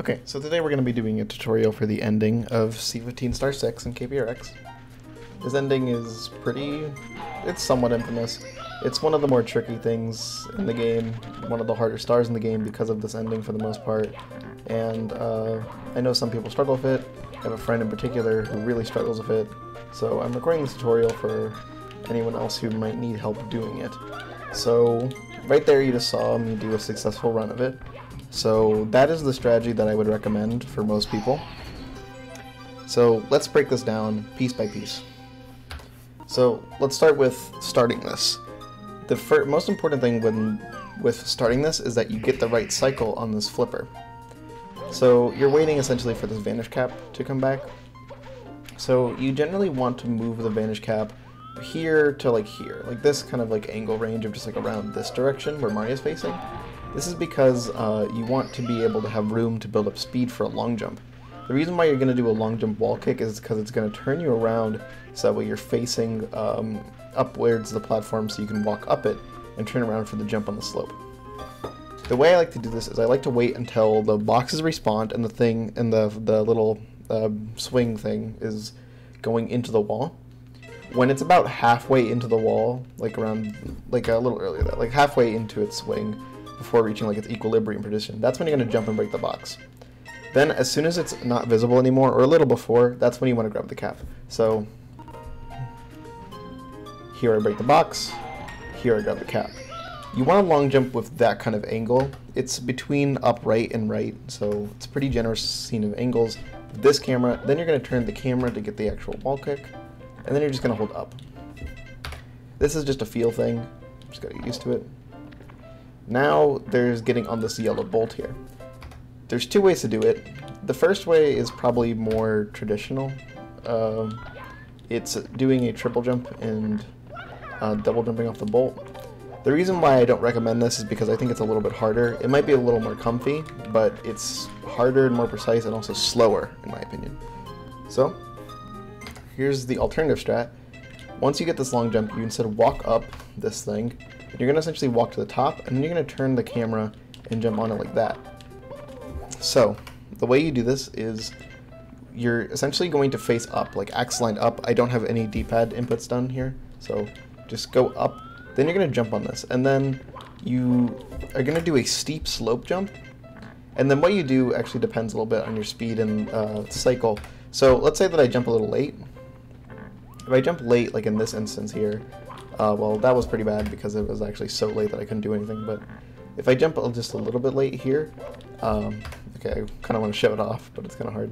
Okay, so today we're going to be doing a tutorial for the ending of C15 star 6 in KBRX. This ending is it's somewhat infamous. It's one of the more tricky things in the game, one of the harder stars in the game because of this ending for the most part. And I know some people struggle with it. I have a friend in particular who really struggles with it. So I'm recording this tutorial for anyone else who might need help doing it. So right there you just saw me do a successful run of it. So that is the strategy that I would recommend for most people. So let's break this down piece by piece. So let's start with starting this. The most important thing with starting this is that you get the right cycle on this flipper. So you're waiting essentially for this vanish cap to come back. So you generally want to move the vanish cap here to like here, like this kind of like angle range of just like around this direction where Mario's facing. This is because you want to be able to have room to build up speed for a long jump. The reason why you're going to do a long jump wall kick is because it's going to turn you around so that way you're facing upwards the platform so you can walk up it and turn around for the jump on the slope. The way I like to do this is I like to wait until the boxes respawn and the thing and the little swing thing is going into the wall. When it's about halfway into the wall, like around like a little earlier, like halfway into its swing, before reaching like its equilibrium position, that's when you're going to jump and break the box. Then as soon as it's not visible anymore, or a little before, that's when you want to grab the cap. So here I break the box, here I grab the cap. You want a long jump with that kind of angle. It's between upright and right, so it's a pretty generous scene of angles. This camera, then you're going to turn the camera to get the actual wall kick, and then you're just going to hold up. This is just a feel thing, just got to get used to it. Now there's getting on this yellow bolt here. There's two ways to do it. The first way is probably more traditional. It's doing a triple jump and double jumping off the bolt. The reason why I don't recommend this is because I think it's a little bit harder. It might be a little more comfy, but it's harder and more precise and also slower in my opinion. So here's the alternative strat. Once you get this long jump, you instead walk up this thing. You're going to essentially walk to the top, and then you're going to turn the camera and jump on it like that. So, the way you do this is you're essentially going to face up, like axe lined up. I don't have any D-pad inputs done here, so just go up. Then you're going to jump on this, and then you are going to do a steep slope jump. And then what you do actually depends a little bit on your speed and cycle. So, let's say that I jump a little late. If I jump late, like in this instance here, well, that was pretty bad because it was actually so late that I couldn't do anything, but if I jump just a little bit late here, okay, I kind of want to show it off, but it's kind of hard.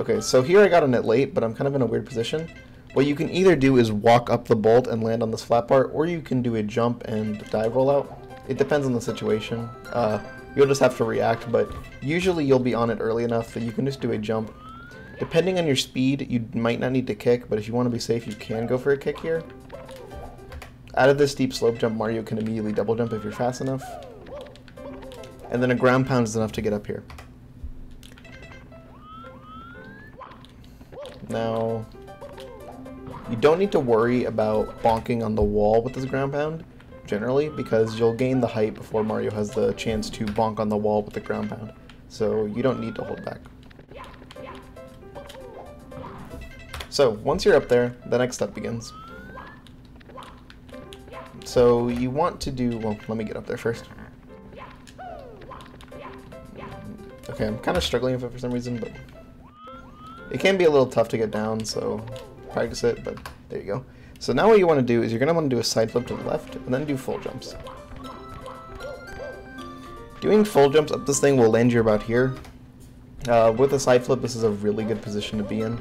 Okay, so here I got on it late, but I'm kind of in a weird position. What you can either do is walk up the bolt and land on this flat part, or you can do a jump and dive roll out. It depends on the situation. You'll just have to react, but usually you'll be on it early enough that you can just do a jump. Depending on your speed, you might not need to kick, but if you want to be safe, you can go for a kick here. Out of this steep slope jump, Mario can immediately double jump if you're fast enough. And then a ground pound is enough to get up here. Now, you don't need to worry about bonking on the wall with this ground pound, generally, because you'll gain the height before Mario has the chance to bonk on the wall with the ground pound. So you don't need to hold back. So, once you're up there, the next step begins. So, you want to do, well, let me get up there first. Okay, I'm kind of struggling with it for some reason, but it can be a little tough to get down, so practice it, but there you go. So now what you want to do is you're going to want to do a side flip to the left, and then do full jumps. Doing full jumps up this thing will land you about here. With a side flip, this is a really good position to be in.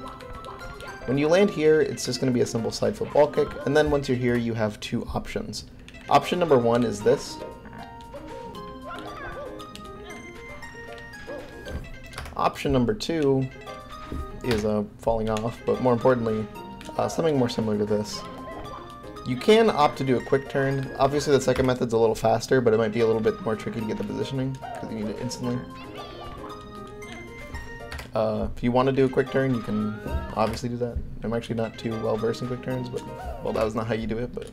When you land here, it's just going to be a simple side flip wall kick, and then once you're here, you have two options. Option number one is this. Option number two is falling off, but more importantly, something more similar to this. You can opt to do a quick turn. Obviously, the second method's a little faster, but it might be a little bit more tricky to get the positioning, because you need it instantly. If you want to do a quick turn, you can obviously do that. I'm actually not too well versed in quick turns, but, well, that was not how you do it, but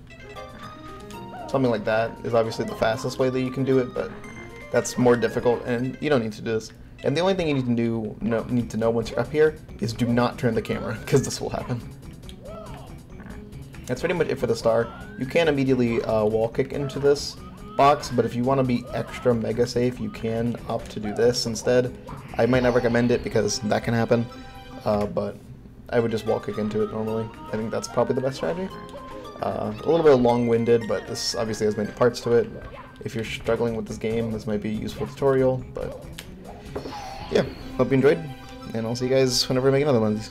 something like that is obviously the fastest way that you can do it, but That's more difficult, and you don't need to do this. And the only thing you need to know once you're up here is do not turn the camera, because this will happen. That's pretty much it for the star. You can immediately wall kick into this box, but if you want to be extra mega safe, you can opt to do this instead. I might not recommend it because that can happen, but I would just wall kick into it normally. I think that's probably the best strategy. A little bit long-winded, but this obviously has many parts to it. If you're struggling with this game, this might be a useful tutorial, but yeah, hope you enjoyed, and I'll see you guys whenever I make another one of these.